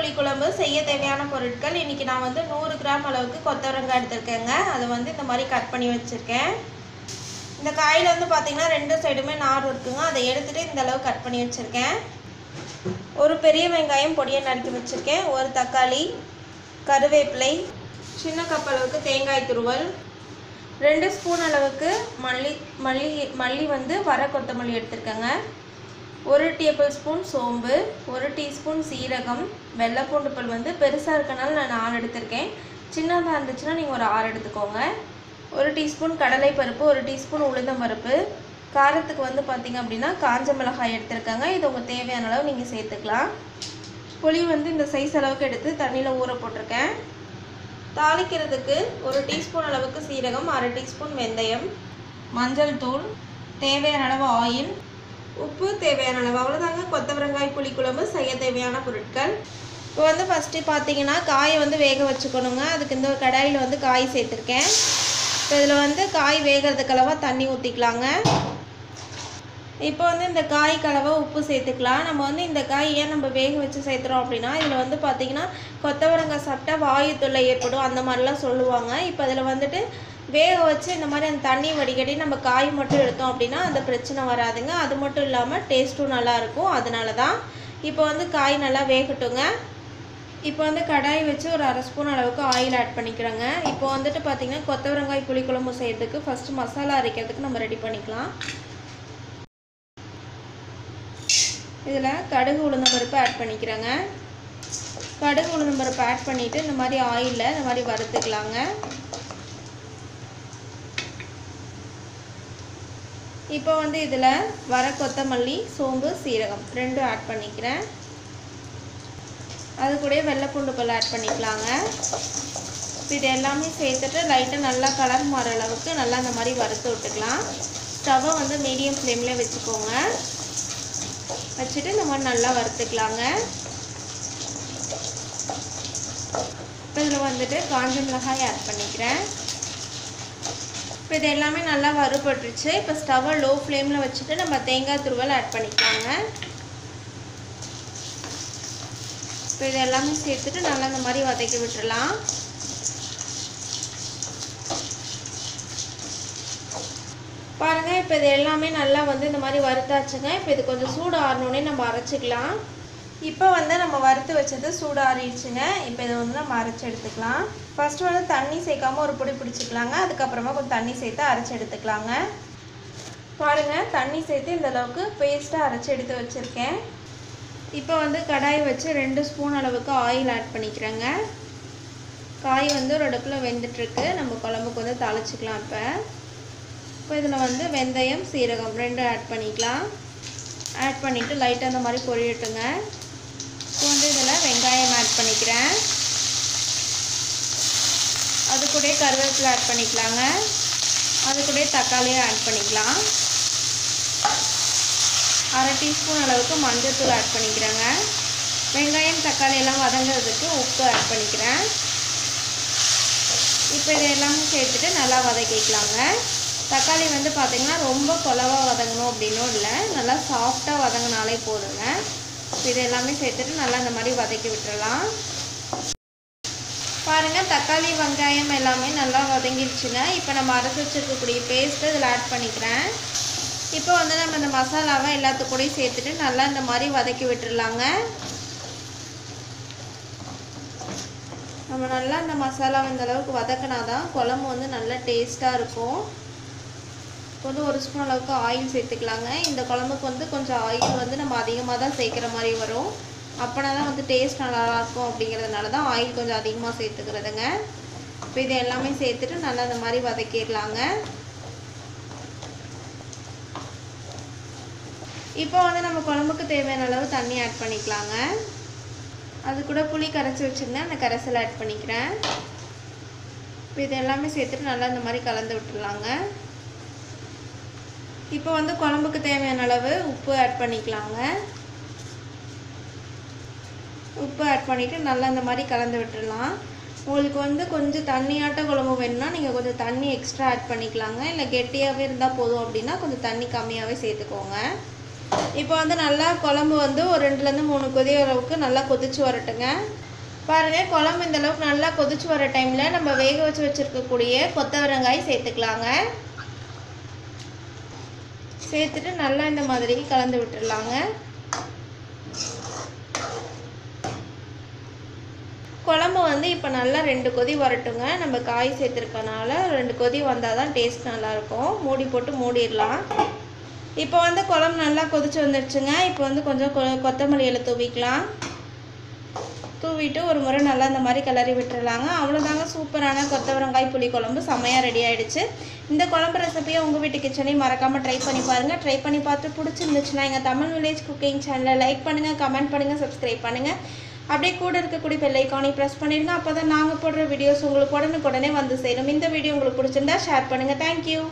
புளி குழம்பு செய்ய தேவையான பொருட்கள். இன்னைக்கு நான் வந்து 100 கிராம் அளவுக்கு கொத்தவரங்காய் எடுத்துருக்கேங்க. அதை வந்து இந்த மாதிரி கட் பண்ணி வச்சுருக்கேன். இந்த காயில் வந்து பார்த்திங்கன்னா 2 சைடுமே நார் இருக்குங்க. அதை எடுத்துகிட்டு இந்த அளவு கட் பண்ணி வச்சுருக்கேன். ஒரு பெரிய வெங்காயம் பொடியை நறுக்கி வச்சுருக்கேன். ஒரு தக்காளி, கருவேப்பிலை, சின்ன கப் அளவுக்கு தேங்காய் துருவல், 2 ஸ்பூன் அளவுக்கு மல்லி வந்து வர கொத்தமல்லி எடுத்துருக்கேங்க. 1 டேபிள் ஸ்பூன் சோம்பு, 1 டீஸ்பூன் சீரகம், வெள்ளைப்பூண்டு பல் வந்து பெருசாக இருக்கனால நான் 4 எடுத்திருக்கேன். சின்னதாக இருந்துச்சுன்னா நீங்கள் ஒரு 6 எடுத்துக்கோங்க. 1 டீஸ்பூன் கடலை பருப்பு, 1 டீஸ்பூன் உளுந்தம் பருப்பு. காரத்துக்கு வந்து பார்த்திங்க அப்படின்னா காஞ்ச மிளகாய் எடுத்துருக்காங்க. இது உங்கள் தேவையான அளவு நீங்கள் சேர்த்துக்கலாம். புளி வந்து இந்த சைஸ் அளவுக்கு எடுத்து தண்ணியில் ஊற போட்டிருக்கேன். தாளிக்கிறதுக்கு 1 டீஸ்பூன் அளவுக்கு சீரகம், 1/2 டீஸ்பூன் வெந்தயம், மஞ்சள் தூள், தேவையான அளவு ஆயில், உப்பு தேவையான அளவு. அவ்வளோதாங்க கொத்தவரங்காய் புளி குழம்பு செய்ய தேவையான பொருட்கள். இப்போ வந்து ஃபஸ்ட்டு பார்த்தீங்கன்னா காயை வந்து வேக வச்சுக்கணுங்க. அதுக்கு இந்த ஒரு கடாயில் வந்து காய் சேர்த்துருக்கேன். இப்போ இதில் வந்து காய் வேகிறதுக்கு அளவாக தண்ணி ஊற்றிக்கலாங்க. இப்போ வந்து இந்த காய்க்கு அளவாக உப்பு சேர்த்துக்கலாம். நம்ம வந்து இந்த காய் ஏன் நம்ம வேக வச்சு சேர்த்துறோம் அப்படின்னா இதில் வந்து பார்த்திங்கன்னா கொத்தவரங்காய் சாப்பிட்டா வாயு தொல்லை ஏற்படும் அந்த மாதிரிலாம் சொல்லுவாங்க. இப்போ அதில் வந்துட்டு வேக வச்சு இந்த மாதிரி அந்த தண்ணி வடிகட்டி நம்ம காய் மட்டும் எடுத்தோம் அப்படின்னா அந்த பிரச்சனை வராதுங்க. அது மட்டும் இல்லாமல் டேஸ்ட்டும் நல்லாயிருக்கும். அதனால தான் இப்போ வந்து காய் நல்லா வேகட்டுங்க. இப்போ வந்து கடாய் வச்சு ஒரு 1/2 ஸ்பூன் அளவுக்கு ஆயில் ஆட் பண்ணிக்கிறேங்க. இப்போ வந்துட்டு பார்த்திங்கன்னா கொத்தவரங்காய் புளி குழம்பு செய்கிறதுக்கு ஃபஸ்ட்டு மசாலா அரைக்கிறதுக்கு நம்ம ரெடி பண்ணிக்கலாம். இதில் கடுகு உளுந்தம் பருப்பு ஆட் பண்ணிக்கிறேங்க. கடுகு உளுந்தம் பருப்பு ஆட் பண்ணிவிட்டு இந்த மாதிரி ஆயிலில் இந்த மாதிரி வறுத்துக்கலாங்க. இப்போ வந்து இதில் வர கொத்தமல்லி, சோம்பு, சீரகம் 2 ஆட் பண்ணிக்கிறேன். அது கூட வெள்ளைப்பூண்டு பல் ஆட் பண்ணிக்கலாங்க. இது எல்லாமே சேர்த்துட்டு லைட்டாக நல்லா கலர் மாற அளவுக்கு நல்லா இந்த மாதிரி வறுத்து விட்டுக்கலாம். ஸ்டவ்வை வந்து மீடியம் ஃப்ளேமில் வச்சுக்கோங்க. வச்சுட்டு இந்த மாதிரி நல்லா வறுத்துக்கலாங்க. இப்போ இதில் வந்துட்டு காஞ்ச மிளகாய் ஆட் பண்ணிக்கிறேன். இப்போ இது எல்லாமே நல்லா வறுபட்டுருச்சு. இப்போ ஸ்டவ்வை லோ ஃப்ளேமில் வச்சுட்டு நம்ம தேங்காய் துருவல் ஆட் பண்ணிக்கலாங்க. இப்போ இது எல்லாமே சேர்த்துட்டு நல்லா இந்த மாதிரி வதக்கி விட்டுடலாம். பாருங்கள், இப்போ இது எல்லாமே நல்லா வந்து இந்த மாதிரி வறுத்தாச்சுங்க. இப்போ இது கொஞ்சம் சூடு ஆறணுன்னே நம்ம அரைச்சிக்கலாம். இப்போ வந்து நம்ம வறுத்து வச்சது சூடு ஆறிடுச்சுங்க. இப்போ இதை வந்து நம்ம அரைச்சி எடுத்துக்கலாம். ஃபஸ்ட்டு வந்து தண்ணி சேர்க்காமல் ஒரு பொடி பிடிச்சிக்கலாங்க. அதுக்கப்புறமா கொஞ்சம் தண்ணி சேர்த்து அரைச்சி எடுத்துக்கலாங்க. பாருங்கள், தண்ணி சேர்த்து இந்த அளவுக்கு பேஸ்ட்டாக அரைச்சி எடுத்து வச்சுருக்கேன். இப்போ வந்து கடாய் வச்சு 2 ஸ்பூன் அளவுக்கு ஆயில் ஆட் பண்ணிக்கிறேங்க. காய் வந்து ஒரு அடுப்பில் வெந்துட்டுருக்கு. நம்ம குழம்புக்கு வந்து தாளிச்சிக்கலாம். இப்போ இதில் வந்து வெந்தயம், சீரகம் 2 ஆட் பண்ணிக்கலாம். ஆட் பண்ணிவிட்டு லைட்டாக அந்த மாதிரி பொரியட்டுங்க. இப்போ வந்து இதில் வெங்காயம் ஆட் பண்ணிக்கிறேன். அது கூட கருவேப்பிலை ஆட் பண்ணிக்கலாங்க. அது கூட தக்காளியும் ஆட் பண்ணிக்கலாம். 1/2 டீஸ்பூன் அளவுக்கு மஞ்சள் தூள் ஆட் பண்ணிக்கிறேங்க. வெங்காயம் தக்காளி எல்லாம் வதங்கிறதுக்கு உப்பு ஆட் பண்ணிக்கிறேன். இப்போ இதை எல்லாமே சேர்த்துட்டு நல்லா வதக்கிக்கலாங்க. தக்காளி வந்து பார்த்திங்கன்னா ரொம்ப குழவாக வதங்கணும் அப்படின்னும் இல்லை, நல்லா சாஃப்டாக வதங்கினாலே போதுங்க. இது எல்லாமே சேர்த்துட்டு நல்லா இந்த மாதிரி வதக்கி விட்டுடலாம். பாருங்கள், தக்காளி வெங்காயம் எல்லாமே நல்லா வதங்கிடுச்சுங்க. இப்போ நம்ம அரைச்சி வச்சுருக்கக்கூடிய பேஸ்ட்டு இதில் ஆட் பண்ணிக்கிறேன். இப்போ வந்து நம்ம இந்த மசாலாவை எல்லாத்துக்கூடையும் சேர்த்துட்டு நல்லா இந்த மாதிரி வதக்கி விட்டுடலாங்க. நம்ம நல்லா இந்த மசாலாவை இந்த அளவுக்கு வதக்கினா தான் குழம்பு வந்து நல்லா டேஸ்ட்டாக இருக்கும். இப்போ வந்து 1 ஸ்பூன் அளவுக்கு ஆயில் சேர்த்துக்கலாங்க. இந்த குழம்புக்கு வந்து கொஞ்சம் ஆயில் வந்து நம்ம அதிகமாக தான் சேர்க்குற மாதிரி வரும். அப்போனா தான் வந்து டேஸ்ட் நல்லாயிருக்கும். அப்படிங்கிறதுனால தான் ஆயில் கொஞ்சம் அதிகமாக சேர்த்துக்கிறதுங்க. இப்போ இது எல்லாமே சேர்த்துட்டு நல்லா இந்த மாதிரி வதக்கிடலாங்க. இப்போ வந்து நம்ம குழம்புக்கு தேவையான அளவு தண்ணி ஆட் பண்ணிக்கலாங்க. அது கூட புளி கரைச்சி வச்சுருந்தேன், அந்த கரைசல் ஆட் பண்ணிக்கிறேன். இப்போ இது எல்லாமே சேர்த்துட்டு நல்லா இந்த மாதிரி கலந்து விட்டுடலாங்க. இப்போ வந்து குழம்புக்கு தேவையான அளவு உப்பு ஆட் பண்ணிக்கலாங்க. உப்பு ஆட் பண்ணிவிட்டு நல்லா இந்த மாதிரி கலந்து விட்டுடலாம். உங்களுக்கு வந்து கொஞ்சம் தண்ணியாட்ட குழம்பு வேணும்னா நீங்கள் கொஞ்சம் தண்ணி எக்ஸ்ட்ரா ஆட் பண்ணிக்கலாங்க. இல்லை கெட்டியாகவே இருந்தால் போதும் அப்படின்னா கொஞ்சம் தண்ணி கம்மியாகவே சேர்த்துக்கோங்க. இப்போ வந்து நல்லா குழம்பு வந்து ஒரு 2லேருந்து 3 கொதி அளவுக்கு நல்லா கொதிச்சு வரட்டுங்க. பாருங்கள், குழம்பு இந்த அளவுக்கு நல்லா கொதிச்சு வர டைமில் நம்ம வேக வச்சு வச்சுருக்கக்கூடிய கொத்தவரங்காய் சேர்த்துக்கலாங்க. சேர்த்துட்டு நல்லா இந்த மாதிரி கலந்து விட்டுடலாங்க. குழம்பு வந்து இப்போ நல்லா 2 கொதி வரட்டுங்க. நம்ம காய் சேர்த்துருக்கனால 2 கொதி வந்தால் தான் டேஸ்ட் நல்லாயிருக்கும். மூடி போட்டு மூடிடலாம். இப்போ வந்து குழம்பு நல்லா கொதிச்சு வந்துடுச்சுங்க. இப்போ வந்து கொஞ்சம் கொத்தமல்லி இலை தூவிக்கலாம். தூவிட்டு ஒரு முறை நல்லா இந்த மாதிரி கிளறி விட்டுறலாங்க. அவ்வளோதாங்க, சூப்பரான கொத்தவரங்காய் புளி குழம்பு செம்மையாக ரெடி ஆகிடுச்சு. இந்த குழம்பு ரெசிபியை உங்கள் வீட்டு கிச்சனையும் மறக்காமல் ட்ரை பண்ணி பாருங்கள். ட்ரை பண்ணி பார்த்து பிடிச்சிருந்துச்சுன்னா எங்கள் தமிழ் வில்லேஜ் குக்கிங் சேனலை லைக் பண்ணுங்கள், கமெண்ட் பண்ணுங்கள், சப்ஸ்கிரைப் பண்ணுங்கள். அப்படியே கூட இருக்கக்கூடிய பெல் ஐக்கானை ப்ரெஸ் பண்ணிடுங்க. அப்போ தான் நாங்கள் போடுற வீடியோஸ் உங்களுக்கு உடனுக்குடனே வந்து சேரும். இந்த வீடியோ உங்களுக்கு பிடிச்சிருந்தா ஷேர் பண்ணுங்கள். தேங்க்யூ.